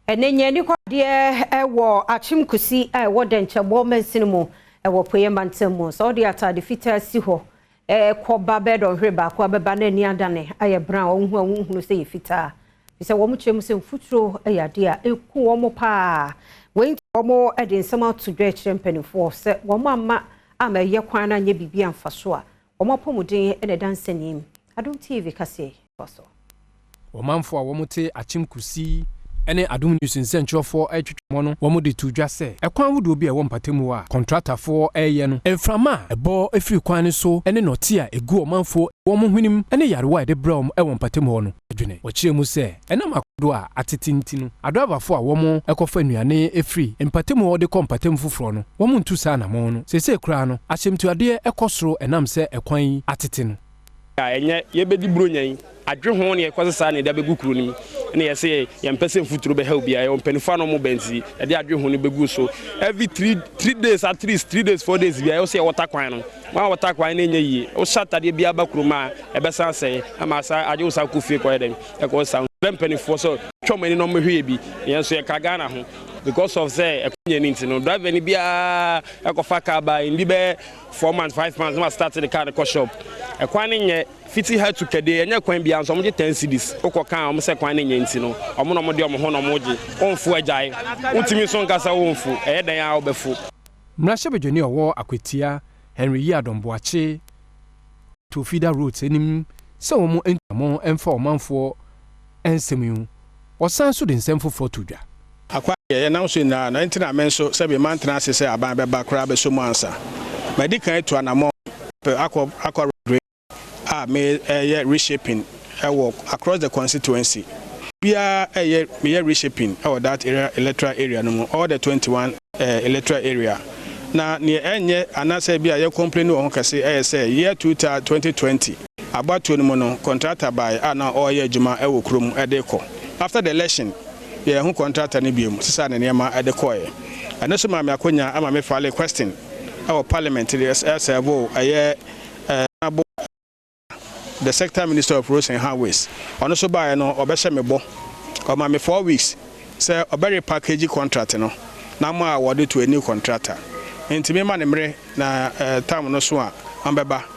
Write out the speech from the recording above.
Enenye ni kwa die ewo Akyem Kusi ewo denchebo mensinmu ewo poyemantemu so de atade fitaa si ho koba bedo hweba kwa beba na ni adane aye bran ohunu se fitaa se wo mchem se mfuturo eyade a eku wo mo pa wenti wo mo ede nsem atodwe chempenifo se wo mamma amaye kwan na nye bibia mfaso a wo mopomuden ene dansanim AdomTV kase so wo mamfo a wo mote Akyem Kusi ene Adom News nsentwofo etwetwemo no wo mo de tudwa se ekwan wudo bi e wo mpatemu a contractor fo eye no emframa ebo efiri kwan ne so ene note a egu omanfo wo mo hwenim ene yarewa de bra e wo mpatemu ho no adwene wo kire mu se ene makodo a atetinti no adobafo a wo mo ekofa nuane efiri mpatemu ho de ko mpatemu foforo no wo mo ntu sa na mo no sese kura no ahyemtuade ekosoro enam se ekwan atete no enye yebedi bronyan adwe ho ne ekosesa ne da begu kuro nim ne yese yempese mfuturo be ha obi ayo mpanifa no mo benti e de adwe ho ne begu so every 3 days at least 3 days 4 days bi ayo se water kwan no ma water kwan ne nyi o satade bi aba kuro ma e be san se ama sa aje usa kofie ko edem e ko san mpanifo so twomani no mehwe bi yenso ye kaga na ho because of say ekunye ninti no driver ni bia ekofa car by ndi be 4 months 5 months ma start the car the shop ekwan nye fiti ha to kede enye kwan bia nso mo je 10 cedis okoka o mo se kwan nye nti no o mo no mo de o mo ho no mo je onfu agyae utimi so nkasa onfu edan a obefu mrashe bedwani owo akwetia Henry Adom boache to feeder roads enim se wo mo entamo emfa omanfo ensemu osan so de nsemfo for tudwa akwa ye na so na 19 amenso se be mantra se aban be bakra be so mo ansa medical etu anamo akwa me reshaping across the constituency bia reshaping that area electoral area no all the 21 electoral area na ne enye anase bia ye complain o kase say year 2020 about to no contractor by ana oye adwuma krom edeko after the election ye hu contractor ne biom sisa ne nema edeko ye anaso ma me akonya ama me file question our parliamentary servo the sector minister of roads and highways ono so buy no obehye mebo o ma me 4 weeks say obere package contract no na mo award to a new contractor enti me ma ne mre na time no so a ambeba